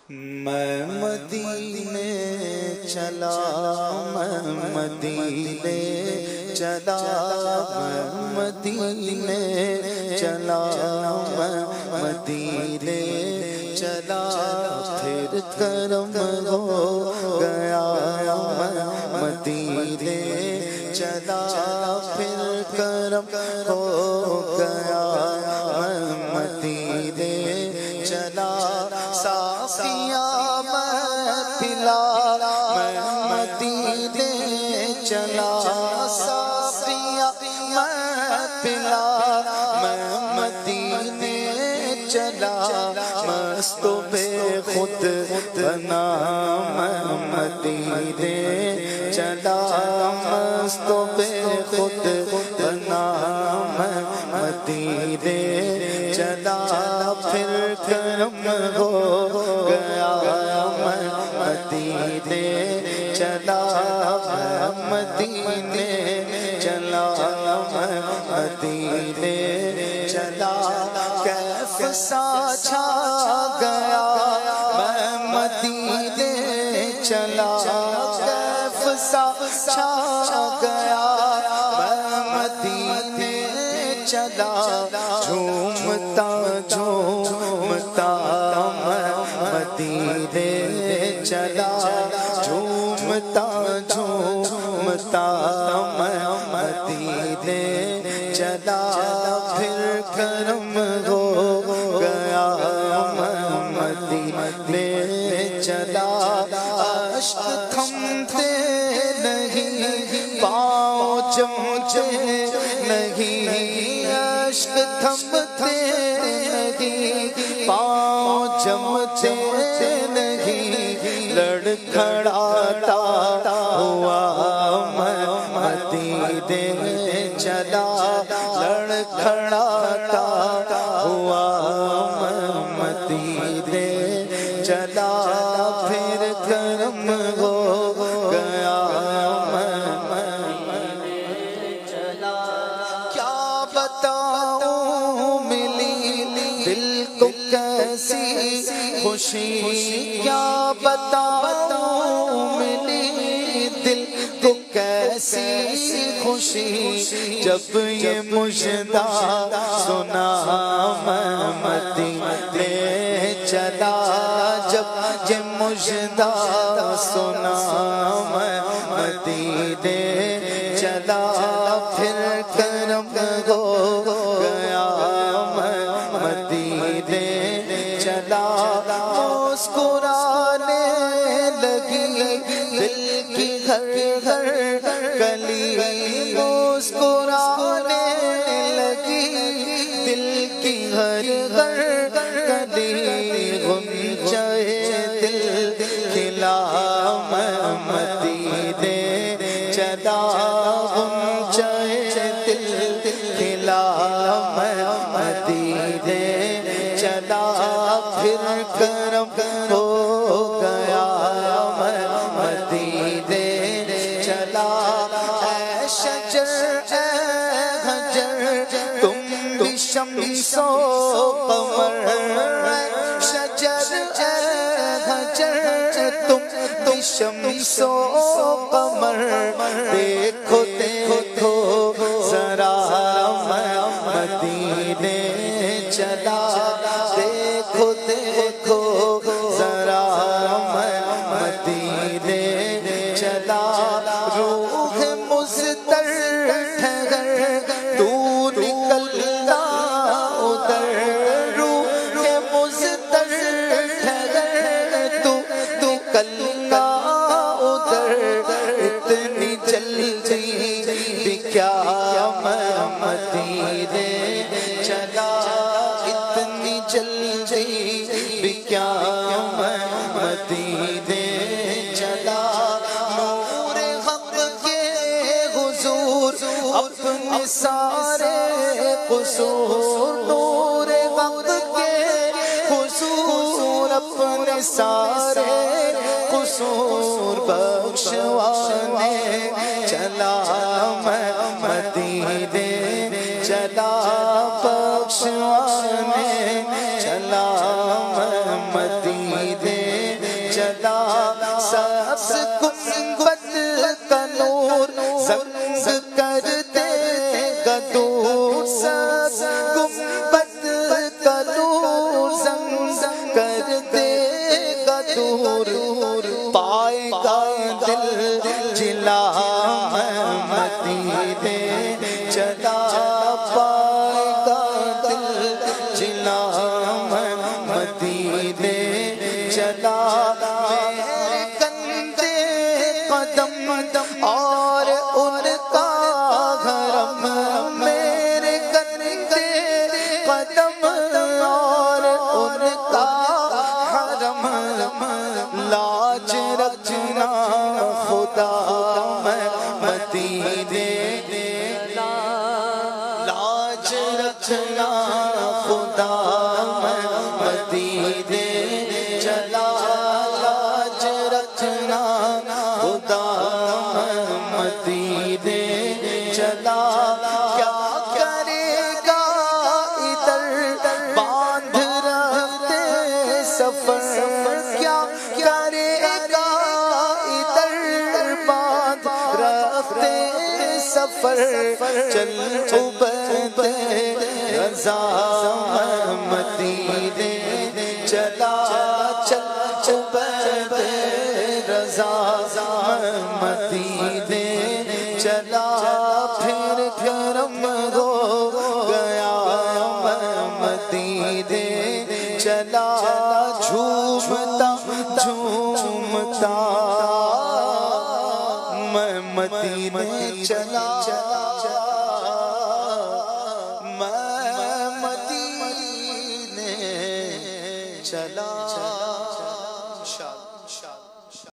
میں مدینے چلا، میں مدینے چلا، میں مدینے چلا، میں مدینے چلا، پھر کرم ہو گیا، میں مدینے چلا، پھر کرم ہو گیا، میں مدینے چلا، ساقیاں میں پلا، میں مدینے چلا، ساقیاں میں پلا، میں مدینے چلا، مست بے خود بنا، میں مدینے چلا، مست بے خود بنا، میں مدینے چلا، پھر کرم ہو گیا، میں مدینے چلا، میں مدینے چلا، میں مدینے چلا، کیف سا چھا گیا، میں مدینے چلا، کیف سا چھا گیا، میں مدینے چلا، جھومتا جھومتا میں مدینے چلا، جھومتا جھومتا میں مدینے چلا، پھر کرم ہو گیا، میں مدینے چلا، اشک تھمتے نہیں، پاؤں جمتے نہیں، اشک تھمتے نہیں، پاؤں جمتے نہیں، لڑکھڑاتا ہوا میں مدینے چلا، لڑکھڑاتا ہوا میں مدینے چلا، پھر کرم ہو گیا، میں مدینے چلا، کیا بتاؤں ملی دل کو کیسی خوشی، کیا بتاؤں ملی دل کو کیسی خوشی، جب یہ مژدہ سنا میں مدینے چلا، جب یہ مژدہ سنا میں مدینے چلا، پھر کرم ہو گیا، میں مدینے چلا، مسکرانے لگی دل کی ہر ہر گلی، مسکرانے لگی دل کی ہر ہر گلی، غنچہ دل کھلا، میں مدینے چلا، غنچہ دل کھلا، میں مدینے چلا، پھر کرم ہو گیا، میں مدینے چلا، اے شجر اے حجر تم بھی شمس و قمر، اے شجر اے حجر تم بھی شمس و قمر، دیکھو دیکھو ذرا میں مدینے چلا، دیکھو دیکھو ذرا میں مدینے چلا، روح مضطر ٹھہر تو نکلنا ادھر، روح مضطر ٹھہر تو نکلنا ادھر، اتنی جلدی بھی کیا میں مدینے چلا، اتنی جلدی بھی کیا میں مدینے چلا، نور حق کے حضور اپنے سارے قصور، نور حق کے حضور اپنے سارے قصور بخشوانے چلا، میں مدینے چلا، بخشوانے چلا، میں مدینے چلا سبز گنبد کا نور زنگ کر دے گا دور سبز گنبد کا نور زنگ کر دے گا دور پائے گا دل جلا مدینے چلا پائے گا دل جلا مدینے چلا میرے کندھے قدم اور ان کا گھرم میرے کندھے قدم اور ان کا حرم لاج رکھنا خدا مدینے لاج رکھنا خدا مدینے چلا لاج رکھنا خدا مدینے چلا کیا کرے گا ادھر باندھ رکھتے سفر کیا کرے گا ادھر باندھ رکھتے سفر چل عبید رضا مدینے چلا چل عبید رضا مدینے چلا پھر گرم ہو گیا مدینے چلا جھومتا جھومتا میں مدینے چلا میں مدینے چلا